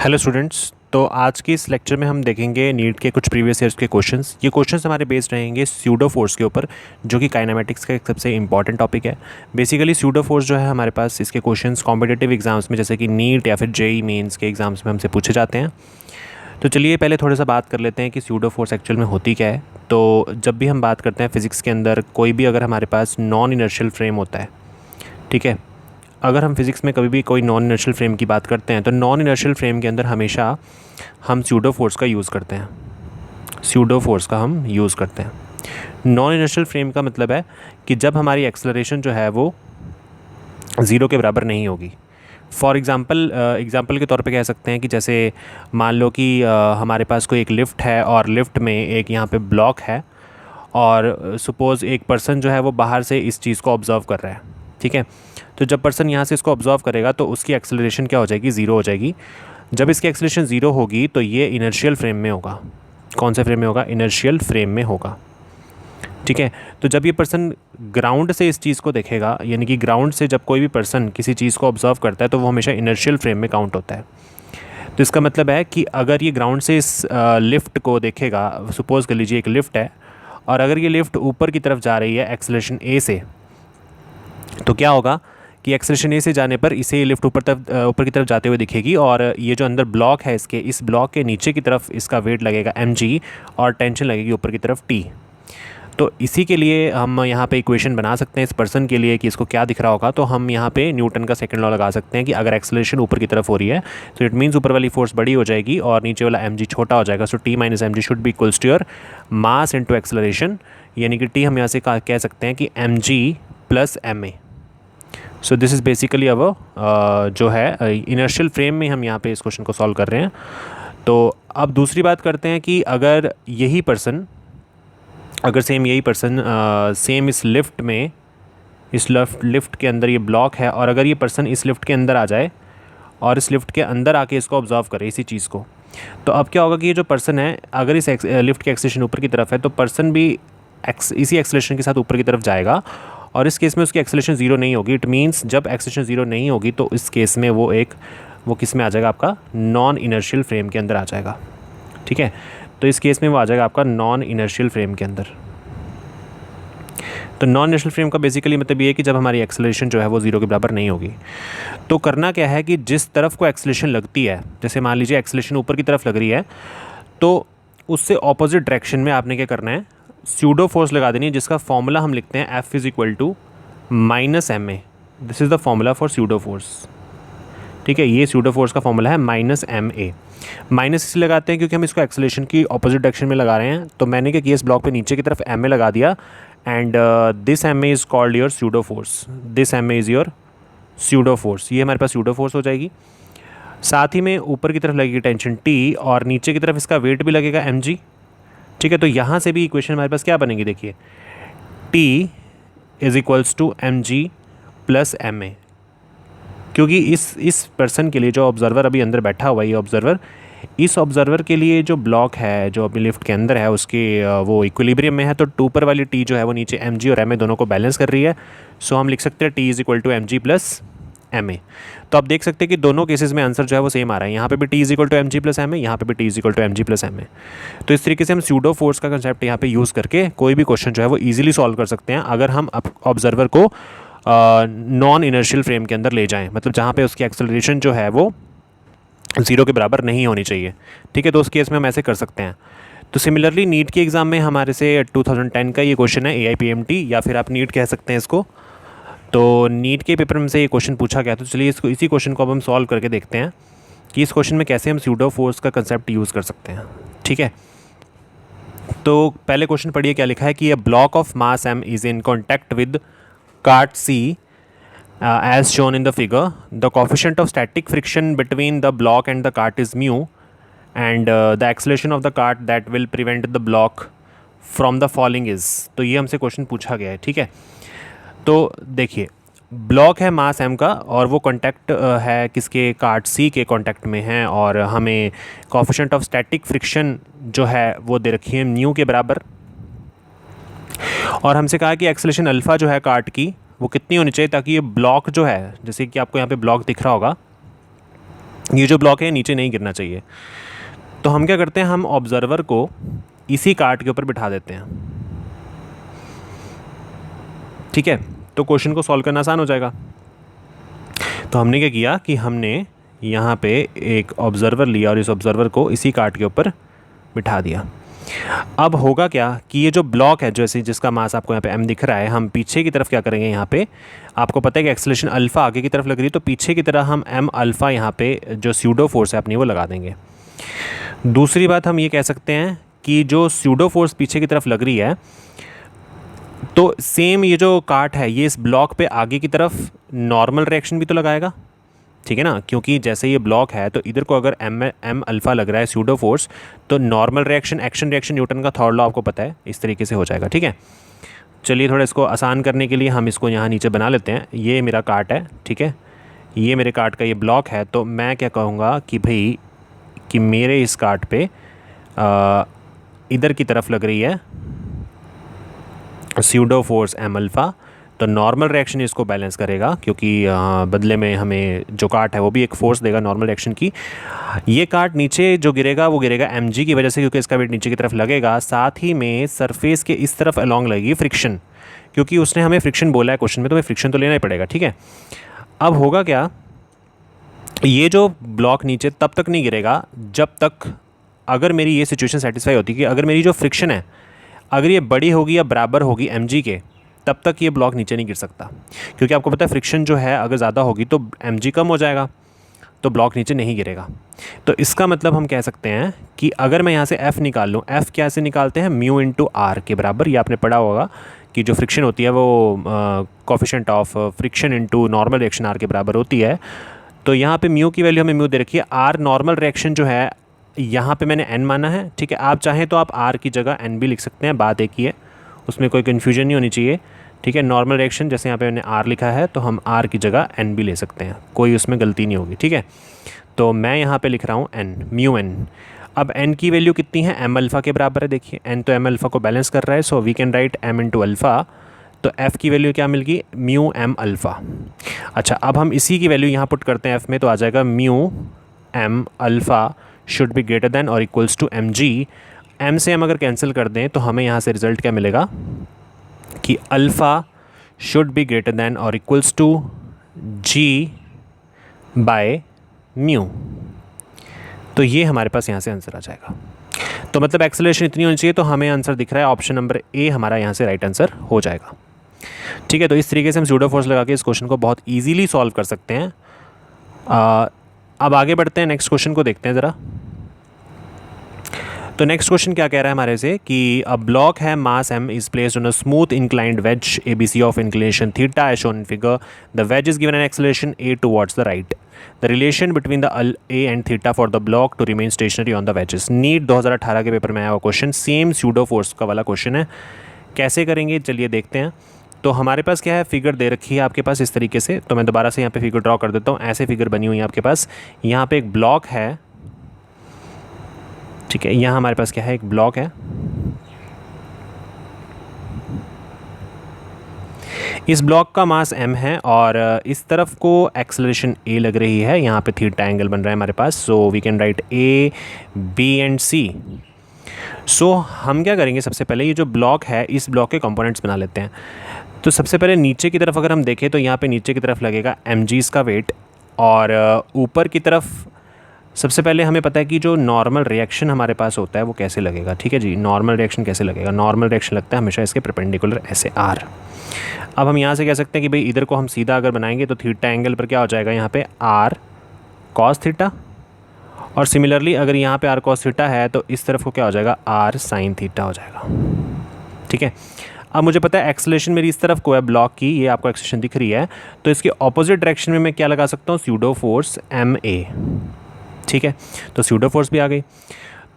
Hello students. तो आज के इस लेक्चर में हम देखेंगे नीट के कुछ प्रीवियस ईयर्स के क्वेश्चंस। ये क्वेश्चंस हमारे बेस्ड रहेंगे स्यूडो फोर्स के ऊपर, जो कि काइनेमेटिक्स का एक सबसे इंपॉर्टेंट टॉपिक है। बेसिकली स्यूडो फोर्स जो है हमारे पास, इसके क्वेश्चंस कॉम्पिटिटिव एग्जाम्स में जैसे कि नीट या फिर जेई मेंस के एग्जाम्स में हमसे पूछे जाते हैं। तो चलिए पहले थोड़ा सा बात कर लेते हैं कि स्यूडो फोर्स एक्चुअल में होती क्या है। तो जब भी हम बात करते हैं फिजिक्स के अंदर, कोई भी अगर हमारे पास नॉन इनर्शियल फ्रेम होता है, ठीक है, अगर हम फिज़िक्स में कभी भी कोई नॉन इनर्शियल फ्रेम की बात करते हैं तो नॉन इनर्शियल फ्रेम के अंदर हमेशा हम स्यूडो फोर्स का यूज़ करते हैं। स्यूडो फोर्स का हम यूज़ करते हैं। नॉन इनर्शियल फ्रेम का मतलब है कि जब हमारी एक्सेलरेशन जो है वो ज़ीरो के बराबर नहीं होगी। फॉर एग्ज़ाम्पल के तौर पे कह सकते हैं कि जैसे मान लो कि हमारे पास कोई एक लिफ्ट है और लिफ्ट में एक यहाँ पे ब्लॉक है, और सपोज़ एक पर्सन जो है वो बाहर से इस चीज़ को ऑब्ज़र्व कर रहा है, ठीक है। तो जब पर्सन यहाँ से इसको ऑब्ज़र्व करेगा तो उसकी एक्सेलरेशन क्या हो जाएगी, ज़ीरो हो जाएगी। जब इसकी एक्सेलरेशन ज़ीरो होगी तो ये इनर्शियल फ्रेम में होगा। कौन से फ्रेम में होगा? इनर्शियल फ्रेम में होगा, ठीक है। तो जब ये पर्सन ग्राउंड से इस चीज़ को देखेगा, यानी कि ग्राउंड से जब कोई भी पर्सन किसी चीज़ को ऑब्ज़र्व करता है तो वो हमेशा इनर्शियल फ्रेम में काउंट होता है। तो इसका मतलब है कि अगर ये ग्राउंड से इस लिफ्ट को देखेगा, सपोज़ कर लीजिए एक लिफ्ट है, और अगर ये लिफ्ट ऊपर की तरफ जा रही है एक्सेलरेशन ए से, तो क्या होगा कि एक्सेलरेशन ए से जाने पर इसे ये लिफ्ट ऊपर की तरफ जाते हुए दिखेगी, और ये जो अंदर ब्लॉक है इसके, इस ब्लॉक के नीचे की तरफ इसका वेट लगेगा mg, और टेंशन लगेगी ऊपर की तरफ t। तो इसी के लिए हम यहाँ पे इक्वेशन बना सकते हैं इस पर्सन के लिए कि इसको क्या दिख रहा होगा। तो हम यहाँ पे न्यूटन का सेकंड लॉ लगा सकते हैं कि अगर एक्सेलरेशन ऊपर की तरफ हो रही है तो इट मीन्स ऊपर वाली फोर्स बड़ी हो जाएगी और नीचे वाला mg छोटा हो जाएगा। So t minus mg should be equals to your mass into acceleration, यानी कि t हम यहाँ से कह सकते हैं कि mg plus ma। So this is basically अब जो है इनर्शियल फ्रेम में हम यहाँ पे इस क्वेश्चन को सॉल्व कर रहे हैं। तो अब दूसरी बात करते हैं कि अगर यही पर्सन, अगर यही पर्सन सेम इस लिफ्ट में, इस लिफ्ट के अंदर ये ब्लॉक है, और अगर ये पर्सन इस लिफ्ट के अंदर आ जाए और इस लिफ्ट के अंदर आके इसको ऑब्जर्व करे इसी चीज़ को, तो अब क्या होगा कि ये जो पर्सन है, अगर इस लिफ्ट की एक्सेलरेशन ऊपर की तरफ है तो पर्सन भी इसी एक्सेलरेशन के साथ ऊपर की तरफ जाएगा, और इस केस में उसकी एक्सेलरेशन ज़ीरो नहीं होगी। इट मीन्स जब एक्सेलरेशन ज़ीरो नहीं होगी तो इस केस में वो किस में आ जाएगा, आपका नॉन इनर्शियल फ्रेम के अंदर आ जाएगा, ठीक है। तो इस केस में वो आ जाएगा आपका नॉन इनर्शियल फ्रेम के अंदर। तो नॉन इनर्शियल फ्रेम का बेसिकली मतलब ये है कि जब हमारी एक्सेलरेशन जो है वो ज़ीरो के बराबर नहीं होगी, तो करना क्या है कि जिस तरफ को एक्सेलरेशन लगती है, जैसे मान लीजिए एक्सेलरेशन ऊपर की तरफ लग रही है, तो उससे ऑपोजिट डायरेक्शन में आपने क्या करना है, स्यूडो फोर्स लगा देनी है, जिसका फॉर्मूला हम लिखते हैं F is equal to minus ma। This is the formula for pseudo force, ठीक है। ये स्यूडो फोर्स का फॉर्मूला है माइनस ma। माइनस इसलिए लगाते हैं क्योंकि हम इसको एक्सेलरेशन की ऑपोजिट डायरेक्शन में लगा रहे हैं। तो मैंने क्या किया, इस ब्लॉक पे नीचे की तरफ ma लगा दिया, and this ma is called your pseudo force. This ma is your pseudo force. ये हमारे पास स्यूडो फोर्स हो जाएगी। साथ ही में ऊपर की तरफ लगेगी टेंशन T, और नीचे की तरफ इसका वेट भी लगेगा mg, ठीक है। तो यहाँ से भी इक्वेशन हमारे पास क्या बनेगी, देखिए, T is equals to mg plus ma, क्योंकि इस पर्सन के लिए, जो ऑब्जर्वर अभी अंदर बैठा हुआ है, ये ऑब्जर्वर, इस ऑब्जर्वर के लिए जो ब्लॉक है जो अभी लिफ्ट के अंदर है उसके वो इक्विलिब्रियम में है, तो ऊपर वाली T जो है वो नीचे mg और ma दोनों को बैलेंस कर रही है। सो हम लिख सकते हैं T is equal to mg plus ma। तो आप देख सकते हैं कि दोनों केसेस में आंसर जो है वो सेम आ रहा है। यहाँ पे भी T is equal to mg plus ma, यहाँ पे भी T is equal to mg plus ma। तो इस तरीके से हम स्यूडो फोर्स का कंसेप्ट यहाँ पे यूज़ करके कोई भी क्वेश्चन जो है वो ईजिली सॉल्व कर सकते हैं, अगर हम ऑब्जर्वर को नॉन इनर्शियल फ्रेम के अंदर ले जाएं, मतलब जहाँ पे उसकी एक्सेलरेशन जो है वो ज़ीरो के बराबर नहीं होनी चाहिए, ठीक है। तो उस केस में हम ऐसे कर सकते हैं। तो सिमिलरली नीट के एग्ज़ाम में हमारे से 2010 का ये क्वेश्चन है, AIPMT, या फिर आप नीट कह सकते हैं इसको। तो नीट के पेपर में से ये क्वेश्चन पूछा गया, तो चलिए इसी क्वेश्चन को अब हम सॉल्व करके देखते हैं कि इस क्वेश्चन में कैसे हम स्यूडो फोर्स का कंसेप्ट यूज़ कर सकते हैं, ठीक है। तो पहले क्वेश्चन पढ़िए क्या लिखा है कि a block of mass m is in contact with cart C as shown in the figure. The coefficient of static friction between the block and the cart is mu, and the acceleration of the cart that will prevent the block from the falling is। तो ये हमसे question पूछा गया है, ठीक है। तो देखिए, ब्लॉक है मास m का, और वो कॉन्टैक्ट है किसके, कार्ट C के कॉन्टैक्ट में है, और हमें कोएफिशिएंट ऑफ स्टैटिक फ्रिक्शन जो है वो दे रखी है म्यू के बराबर, और हमसे कहा कि एक्सेलरेशन अल्फ़ा जो है कार्ट की वो कितनी होनी चाहिए ताकि ये ब्लॉक जो है, जैसे कि आपको यहाँ पे ब्लॉक दिख रहा होगा, ये जो ब्लॉक है नीचे नहीं गिरना चाहिए। तो हम क्या करते हैं, हम ऑब्जर्वर को इसी कार्ट के ऊपर बिठा देते हैं। ठीक है, तो क्वेश्चन को सॉल्व करना आसान हो जाएगा। तो हमने क्या किया कि हमने यहाँ पे एक ऑब्जर्वर लिया और इस ऑब्जर्वर को इसी कार्ट के ऊपर बिठा दिया। अब होगा क्या कि ये जो ब्लॉक है, जैसे जिसका मास आपको यहाँ पे m दिख रहा है, हम पीछे की तरफ क्या करेंगे, यहाँ पे आपको पता है कि एक्सेलरेशन अल्फ़ा आगे की तरफ लग रही है, तो पीछे की तरह हम m अल्फ़ा यहाँ पे जो स्यूडो फोर्स है अपनी वो लगा देंगे। दूसरी बात हम ये कह सकते हैं कि जो स्यूडो फोर्स पीछे की तरफ लग रही है, तो सेम ये जो कार्ट है ये इस ब्लॉक पे आगे की तरफ नॉर्मल रिएक्शन भी तो लगाएगा, ठीक है ना, क्योंकि जैसे ये ब्लॉक है तो इधर को अगर m अल्फ़ा लग रहा है स्यूडो फोर्स, तो normal reaction action reaction Newton का थर्ड लॉ आपको पता है, इस तरीके से हो जाएगा। ठीक है, चलिए थोड़ा इसको आसान करने के लिए हम इसको यहाँ नीचे बना लेते हैं। ये मेरा कार्ट है, ठीक है, ये मेरे कार्ट का ये ब्लॉक है। तो मैं क्या कहूँगा कि भाई कि मेरे इस कार्ट पे इधर की तरफ लग रही है स्यूडो फोर्स m अल्फ़ा, तो नॉर्मल रिएक्शन इसको बैलेंस करेगा, क्योंकि बदले में हमें जो कार्ट है वो भी एक फोर्स देगा नॉर्मल रिएक्शन की। ये कार्ट नीचे जो गिरेगा वो गिरेगा mg की वजह से, क्योंकि इसका वेट नीचे की तरफ लगेगा। साथ ही में सरफेस के इस तरफ अलॉन्ग लगेगी फ्रिक्शन, क्योंकि उसने हमें फ्रिक्शन बोला है क्वेश्चन में, तो हमें फ्रिक्शन तो लेना ही पड़ेगा। ठीक है, अब होगा क्या, ये जो ब्लॉक नीचे तब तक नहीं गिरेगा जब तक, अगर मेरी ये सिचुएशन सेटिस्फाई होती है कि अगर मेरी जो फ्रिक्शन है अगर ये बड़ी होगी या बराबर होगी mg के, तब तक ये ब्लॉक नीचे नहीं गिर सकता, क्योंकि आपको पता है फ्रिक्शन जो है अगर ज़्यादा होगी तो mg कम हो जाएगा, तो ब्लॉक नीचे नहीं गिरेगा। तो इसका मतलब हम कह सकते हैं कि अगर मैं यहाँ से f निकाल लूँ, f कैसे निकालते हैं, म्यू इंटू आर के बराबर। ये आपने पढ़ा होगा कि जो फ्रिक्शन होती है वो coefficient of friction into normal reaction R के बराबर होती है। तो यहाँ पे म्यू की वैल्यू हमें म्यू दे रखी है, आर नॉर्मल रिएक्शन जो है यहाँ पे मैंने n माना है। ठीक है, आप चाहें तो आप r की जगह n भी लिख सकते हैं, बात एक ही है, उसमें कोई कन्फ्यूजन नहीं होनी चाहिए। ठीक है, नॉर्मल रिएक्शन जैसे यहाँ पे मैंने r लिखा है तो हम r की जगह n भी ले सकते हैं, कोई उसमें गलती नहीं होगी। ठीक है, तो मैं यहाँ पे लिख रहा हूँ n, म्यू n। अब n की वैल्यू कितनी है, m अल्फ़ा के बराबर है। देखिए n तो m अल्फ़ा को बैलेंस कर रहा है, so we can write m into alpha. तो f की वैल्यू क्या मिल गई, म्यू m अल्फ़ा। अच्छा, अब हम इसी की वैल्यू यहाँ पुट करते हैं f में, तो आ जाएगा mu m alpha should be greater than और इक्वल्स टू mg। m से हम अगर कैंसिल कर दें तो हमें यहाँ से रिजल्ट क्या मिलेगा कि alpha should be greater than और equals to g by mu. तो ये हमारे पास यहाँ से आंसर आ जाएगा। तो मतलब एक्सेलरेशन इतनी होनी चाहिए, तो हमें आंसर दिख रहा है ऑप्शन नंबर ए हमारा यहाँ से राइट आंसर हो जाएगा। ठीक है, तो इस तरीके से हम स्यूडो फोर्स लगा के इस क्वेश्चन को बहुत ईजीली सॉल्व कर सकते हैं। अब आगे बढ़ते हैं, नेक्स्ट क्वेश्चन को देखते हैं ज़रा। तो नेक्स्ट क्वेश्चन क्या कह रहा है हमारे से कि अ ब्लॉक है, mass m is placed on a smooth inclined wedge ABC of inclination theta as shown in figure. The wedge is given an acceleration a towards the right. The relation between the a and theta for the block to remain stationary on the wedges. NEET 2018 के paper में आया हुआ question, same pseudo force का वाला question है। कैसे करेंगे चलिए देखते हैं। तो हमारे पास क्या है, फिगर दे रखी है आपके पास इस तरीके से। तो मैं दोबारा से यहाँ पे फिगर ड्रॉ कर देता हूँ। ऐसे फिगर बनी हुई है आपके पास। यहाँ पे एक ब्लॉक है, ठीक है, यहाँ हमारे पास क्या है, एक ब्लॉक है। इस ब्लॉक का मास m है और इस तरफ को एक्सेलरेशन a लग रही है। यहाँ पे थीटा एंगल बन रहा है हमारे पास। So we can write a, b and c। So हम क्या करेंगे, सबसे पहले ये जो ब्लॉक है इस ब्लॉक के कंपोनेंट्स बना लेते हैं। तो सबसे पहले नीचे की तरफ अगर हम देखें तो यहाँ पे नीचे की तरफ लगेगा mg इसका वेट, और ऊपर की तरफ सबसे पहले हमें पता है कि जो नॉर्मल रिएक्शन हमारे पास होता है वो कैसे लगेगा। ठीक है जी, नॉर्मल रिएक्शन कैसे लगेगा, नॉर्मल रिएक्शन लगता है हमेशा इसके परपेंडिकुलर ऐसे r। अब हम यहाँ से कह सकते हैं कि भाई इधर को हम सीधा अगर बनाएंगे तो थीटा एंगल पर क्या हो जाएगा, यहाँ पे r cos थीटा, और सिमिलरली अगर यहाँ पे r cos थीटा है तो इस तरफ को क्या हो जाएगा, r sin थीटा हो जाएगा। ठीक है, अब मुझे पता है एक्सेलरेशन मेरी इस तरफ को है ब्लॉक की, ये आपको एक्सेलरेशन दिख रही है, तो इसके ऑपोजिट डायरेक्शन में मैं क्या लगा सकता हूँ, स्यूडो फोर्स ma। ठीक है, तो स्यूडो फोर्स भी आ गई।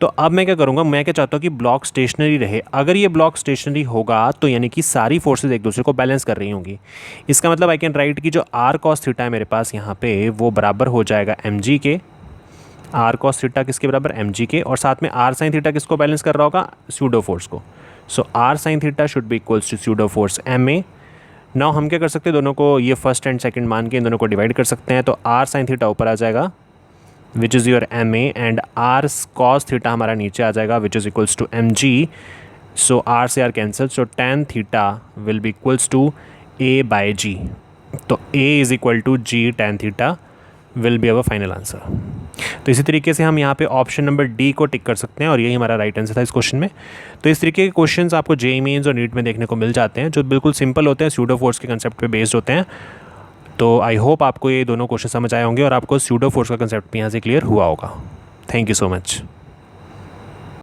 तो अब मैं क्या करूँगा, मैं क्या चाहता हूँ कि ब्लॉक स्टेशनरी रहे। अगर ये ब्लॉक स्टेशनरी होगा तो यानी कि सारी फोर्सेज एक दूसरे को बैलेंस कर रही होंगी। इसका मतलब आई कैन राइट कि जो r cos थीटा है मेरे पास यहाँ पे वो बराबर हो जाएगा mg के। r cos थीटा किसके बराबर, mg के, और साथ में r sin थीटा किसको बैलेंस कर रहा होगा, स्यूडो फोर्स को। So r sin theta should be equals to pseudo force ma। Now हम क्या कर सकते हैं, दोनों को ये फर्स्ट एंड सेकंड मान के इन दोनों को डिवाइड कर सकते हैं। तो r sin थीटा ऊपर आ जाएगा which is your M A, and R cos theta हमारा नीचे आ जाएगा which is equals to M G. So R से R cancel, so tan theta will be equals to A by G. तो A is equal to G tan theta will be our final answer. तो इसी तरीके से हम यहाँ पे option number D को टिक कर सकते हैं और यही हमारा राइट आंसर था इस क्वेश्चन में. तो इस तरीके के क्वेश्चंस आपको जेईई मेंस और नीट में देखने को मिल जाते हैं जो बिल्कुल सिंपल होते हैं, स्यूडो फोर्स के कंसेप्ट पे बेस्ड होते हैं. तो आई होप आपको ये दोनों क्वेश्चन समझ आए होंगे और आपको स्यूडो फोर्स का कंसेप्ट भी यहाँ से क्लियर हुआ होगा. Thank you so much.